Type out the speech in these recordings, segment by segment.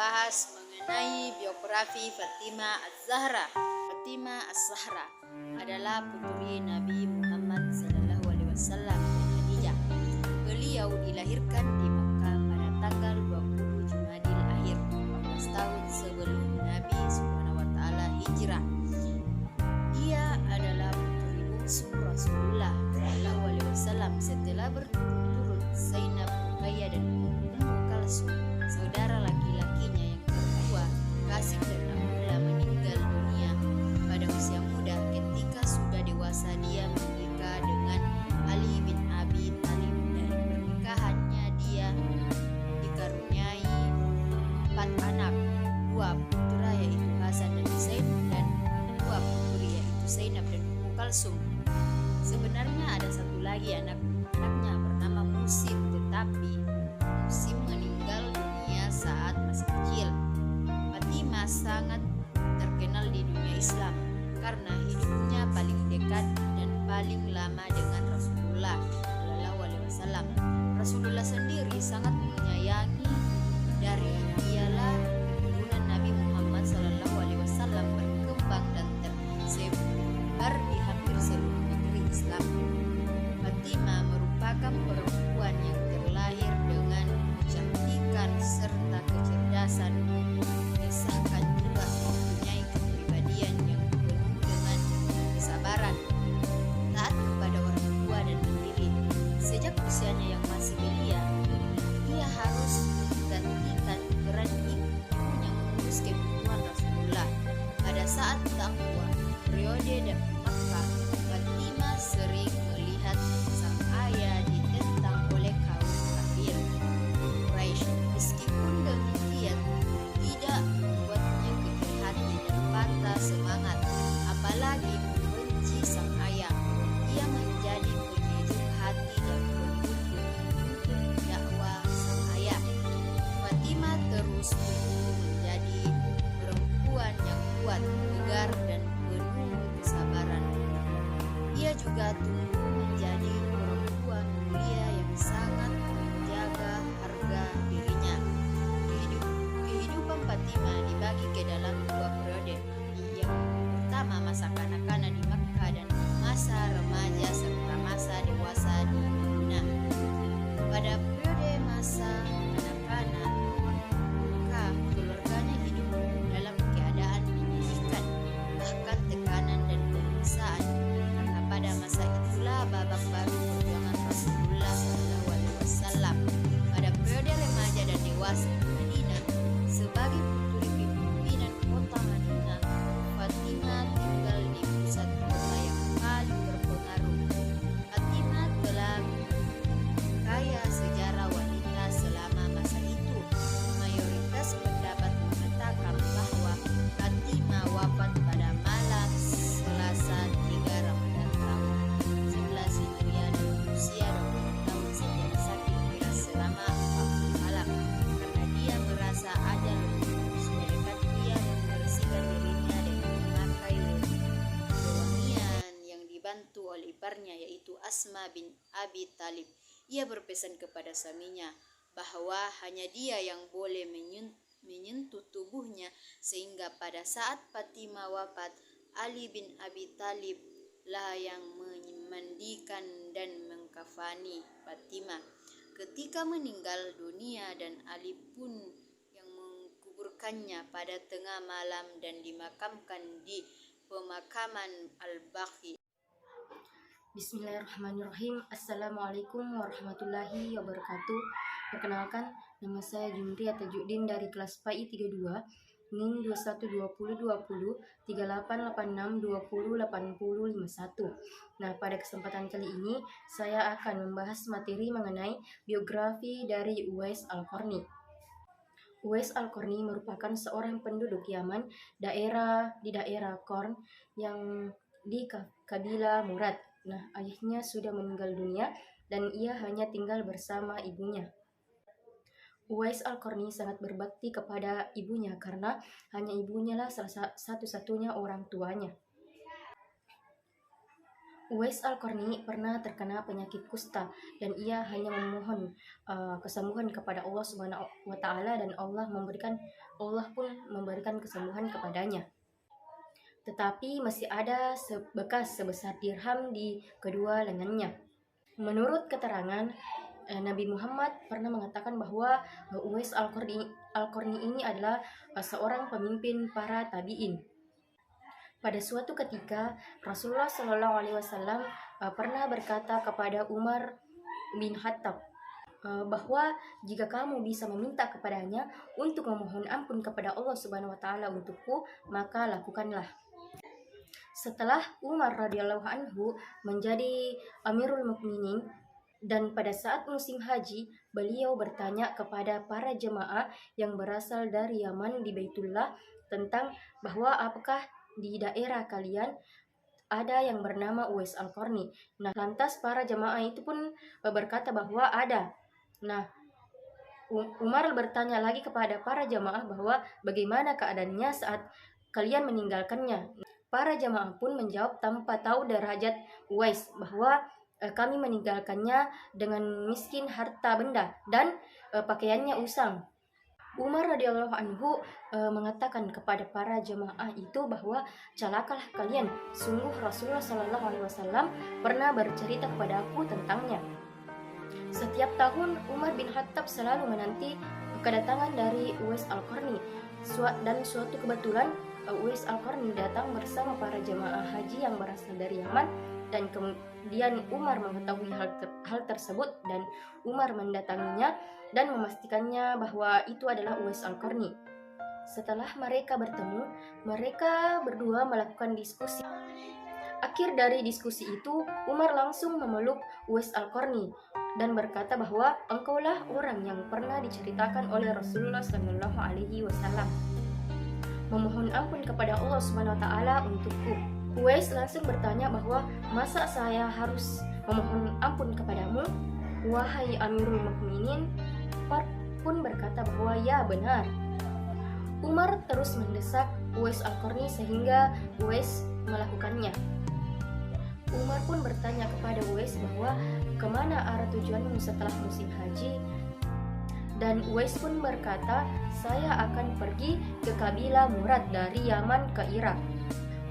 membahas mengenai biografi Fatimah Az-Zahra. Fatimah Az-Zahra adalah putri Nabi Muhammad SAW dan Khadijah. Beliau dilahirkan di Makkah pada tanggal 20 Jumadil Akhir 14 tahun sebelum Nabi SWT hijrah. Dia adalah putri bungsu Rasulullah SAW setelah berturut-turut Zainab, Ruqayyah dan Ummu Kalsum. Saudara laki-lakinya yang kedua, Qasim dan Abdullah, meninggal dunia pada usia muda. Ketika sudah dewasa, dia menikah dengan Ali bin Abi Thalib. Dari pernikahannya dia dikaruniai 4 anak, 2 putra yaitu Hasan dan Husain, dan 2 putri yaitu Zainab dan Ummu Kalsum. Sebenarnya ada satu lagi anaknya bernama Musim, tetapi Musim meninggal dunia saat masih kecil. Fatimah sangat terkenal di dunia Islam karena hidupnya paling dekat dan paling lama dengan Rasulullah SAW. Rasulullah sendiri sangat menyayangi dari dialah keturunan Nabi Muhammad SAW berkembang dan tersebar di hampir seluruh negeri Islam. Fatimah merupakan perempuan yang terlahir dengan kecantikan serta kecerdasan, disahkan juga mempunyai kepribadian yang penuh dengan kesabaran, taat kepada orang tua dan mandiri. Sejak usianya yang masih belia, ia harus menggantikan peran ibu yang mengurus kebutuhan Rasulullah. Pada saat dakwah periode dan Makkah, Fatimah sering melihat sang ayah ditentang oleh kaum kafir Quraisy. Meskipun demikian, tidak membuatnya kecil hati dan patah semangat, apalagi membenci sang ayah. Ia menjadi penyejuk hati dan pendukung untuk dakwah sang ayah. Fatimah terus tumbuh menjadi perempuan yang kuat, tegar, dan penuh kesabaran. Ia juga tumbuh menjadi perempuan mulia yang sangat menjaga harga dirinya. Kehidupan Fatimah dibagi ke dalam 2 periode. Yang pertama, masa kanak-kanak di Makkah dan masa remaja serta masa dewasa di Madinah. Pada periode masa kanak-kanak, maka keluarganya hidup dalam keadaan menyedihkan, bahkan tekanan dan penyiksaan. Karena pada masa itulah babak baru perjuangan Rasulullah SAW. Pada periode remaja dan dewasa di Madinah, sebagai putri pimpinan kota Madinah, Fatimah tinggal di pusat kota yang paling berpengaruh. Fatimah telah kaya sejarah wanita selama masa itu. Mayoritas pendapat mengatakan bahwa Fatimah wafat pada malam Selasa 3 Ramadan tahun 11 Hijriah dengan usia 20 tahun setelah sakit keras selama 40 malam. Karena dia merasa ajal sudah dekat, dia membersihkan dirinya dengan memakai wewangian yang dibantu oleh iparnya yaitu Asma bin Abi Thalib. Ia berpesan kepada suaminya bahwa hanya dia yang boleh menyentuh tubuhnya, sehingga pada saat Fatimah wafat, Ali bin Abi Thalib lah yang memandikan dan mengkafani Fatimah ketika meninggal dunia, dan Ali pun yang menguburkannya pada tengah malam dan dimakamkan di pemakaman Al-Baqi. Bismillahirrahmanirrahim. Assalamualaikum warahmatullahi wabarakatuh. Perkenalkan, nama saya Jumri Tajuddin dari kelas PAI 32, NIM 212020 3886208051. Nah, pada kesempatan kali ini saya akan membahas materi mengenai biografi dari Uwais Al-Qarni. Uwais Al-Qarni merupakan seorang penduduk Yaman di daerah Qarn yang di kabilah Murad. Nah, ayahnya sudah meninggal dunia dan ia hanya tinggal bersama ibunya. Uwais Al-Qarni sangat berbakti kepada ibunya karena hanya ibunya lah satu-satunya orang tuanya. Uwais Al-Qarni pernah terkena penyakit kusta dan ia hanya memohon kesembuhan kepada Allah Subhanahu wa taala dan Allah pun memberikan kesembuhan kepadanya. Tetapi masih ada bekas sebesar dirham di kedua lengannya. Menurut keterangan Nabi Muhammad pernah mengatakan bahwa Uwais Al-Qarni ini adalah seorang pemimpin para tabi'in. Pada suatu ketika Rasulullah Shallallahu Alaihi Wasallam pernah berkata kepada Umar bin Khattab bahwa jika kamu bisa meminta kepadanya untuk memohon ampun kepada Allah Subhanahu Wa Taala untukku, maka lakukanlah. Setelah Umar radhiyallahu anhu menjadi Amirul Mukminin dan pada saat musim haji, beliau bertanya kepada para jemaah yang berasal dari Yaman di Baitullah tentang bahwa apakah di daerah kalian ada yang bernama Uwais Al-Qarni. Nah, lantas para jemaah itu pun berkata bahwa ada. Nah, Umar bertanya lagi kepada para jemaah bahwa bagaimana keadaannya saat kalian meninggalkannya. Para jemaah pun menjawab tanpa tahu derajat Uwais bahwa kami meninggalkannya dengan miskin harta benda dan pakaiannya usang. Umar radhiyallahu anhu mengatakan kepada para jemaah itu bahwa celakalah kalian, sungguh Rasulullah Shallallahu Alaihi Wasallam pernah bercerita kepada aku tentangnya. Setiap tahun Umar bin Khattab selalu menanti kedatangan dari Uwais Al-Qarni dan suatu kebetulan Uwais Al-Qarni datang bersama para jemaah haji yang berasal dari Yaman dan kemudian Umar mengetahui hal tersebut dan Umar mendatanginya dan memastikannya bahwa itu adalah Uwais Al-Qarni. Setelah mereka bertemu, mereka berdua melakukan diskusi. Akhir dari diskusi itu, Umar langsung memeluk Uwais Al-Qarni dan berkata bahwa engkaulah orang yang pernah diceritakan oleh Rasulullah Shallallahu Alaihi Wasallam. Memohon ampun kepada Allah Subhanahu Wa Taala untukku. Uwais langsung bertanya bahwa masa saya harus memohon ampun kepadamu, wahai Amirul Mukminin? Umar pun berkata bahwa ya benar. Umar terus mendesak Uwais Al-Qarni sehingga Uwais melakukannya. Umar pun bertanya kepada Uwais bahwa kemana arah tujuanmu setelah musim haji, dan Uwais pun berkata, saya akan pergi ke kabilah Murad dari Yaman ke Irak.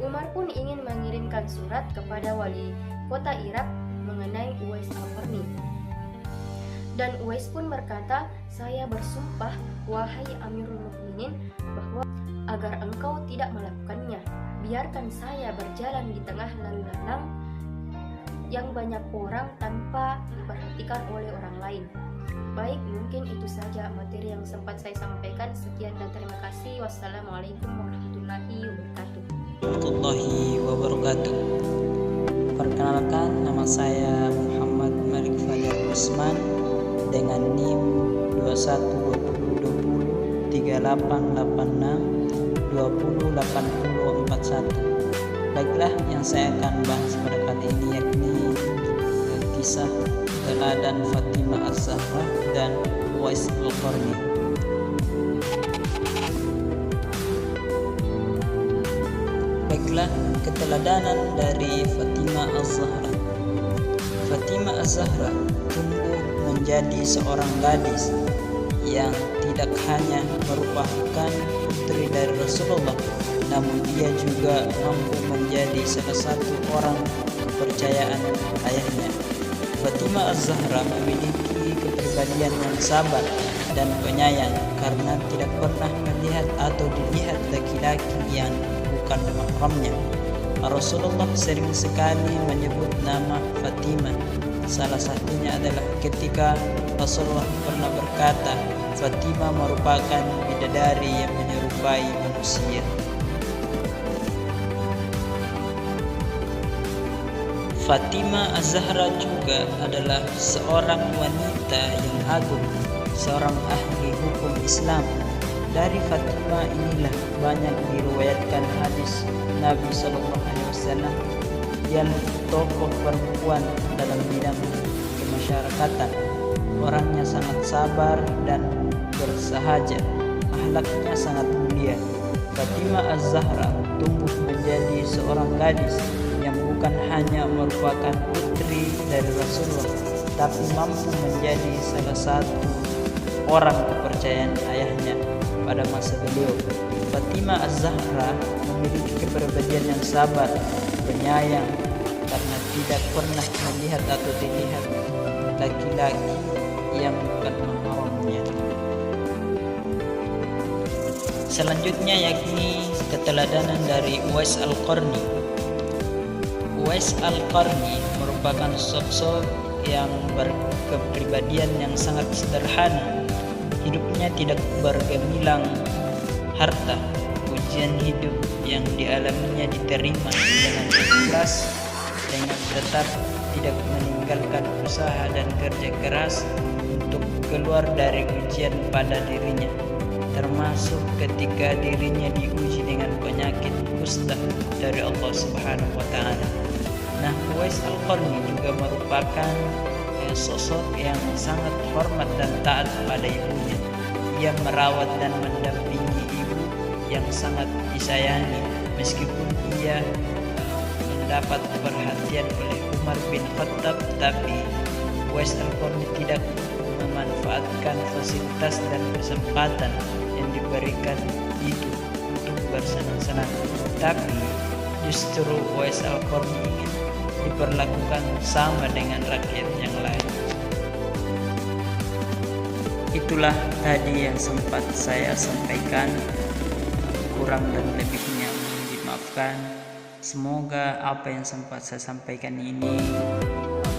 Umar pun ingin mengirimkan surat kepada wali kota Irak mengenai Uwais Al-Qarni. Dan Uwais pun berkata, saya bersumpah wahai Amirul Mukminin bahwa agar engkau tidak melakukannya, biarkan saya berjalan di tengah lalu lalang yang banyak orang tanpa diperhatikan oleh orang lain. Baik, mungkin itu saja materi yang sempat saya sampaikan. Sekian dan terima kasih. Wassalamualaikum warahmatullahi wabarakatuh. Perkenalkan, nama saya Muhammad Malik Fajar Usman dengan NIM 2120203886208041. Baiklah, yang saya akan bahas pada kali ini yakni kisah teladan Fatimah Az-Zahra dan Uwais Al-Qarni. Baiklah, keteladanan dari Fatimah Az-Zahra. Fatimah Az-Zahra tumbuh menjadi seorang gadis yang tidak hanya merupakan putri dari Rasulullah, namun dia juga mampu menjadi salah satu orang kepercayaan ayahnya. Fatimah Az-Zahra memiliki kepribadian yang sabar dan penyayang karena tidak pernah melihat atau dilihat laki-laki yang bukan mahramnya. Rasulullah sering sekali menyebut nama Fatimah. Salah satunya adalah ketika Rasulullah pernah berkata, Fatimah merupakan bidadari yang menyerupai manusia. Fatimah Az-Zahra juga adalah seorang wanita yang agung, seorang ahli hukum Islam. Dari Fatimah inilah banyak diriwayatkan hadis Nabi SAW. Dialah tokoh perempuan dalam bidang kemasyarakatan. Orangnya sangat sabar dan bersahaja, akhlaknya sangat mulia. Fatimah Az-Zahra tumbuh menjadi seorang gadis yang bukan hanya merupakan putri dari Rasulullah, tapi mampu menjadi salah satu orang kepercayaan ayahnya pada masa beliau. Fatimah Az-Zahra memiliki kepribadian yang sabar, penyayang, karena tidak pernah melihat atau dilihat laki-laki yang bukan mahramnya. Selanjutnya yakni keteladanan dari Uwais Al-Qarni. Uwais Al-Qarni merupakan sosok yang berkepribadian yang sangat sederhana. Hidupnya tidak bergemilang harta. Ujian hidup yang dialaminya diterima dengan ikhlas, dengan tetap tidak meninggalkan usaha dan kerja keras untuk keluar dari ujian pada dirinya, termasuk ketika dirinya diuji dengan penyakit kusta dari Allah Subhanahu wa Ta'ala. Nah, Uwais Al-Qarni juga merupakan sosok yang sangat hormat dan taat pada ibunya. Ia merawat dan mendampingi ibu yang sangat disayangi, meskipun ia mendapat perhatian oleh Umar bin Khattab, tapi Uwais Al-Qarni tidak memanfaatkan fasilitas dan kesempatan yang diberikan itu untuk bersenang-senang, tapi justru Uwais Al-Qarni ingin diperlakukan sama dengan rakyat yang lain. Itulah tadi yang sempat saya sampaikan, kurang dan lebihnya mohon dimaafkan. Semoga apa yang sempat saya sampaikan ini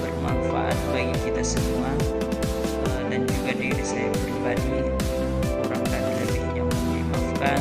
bermanfaat bagi kita semua, dan juga diri saya pribadi. Kurang dan lebihnya mohon dimaafkan.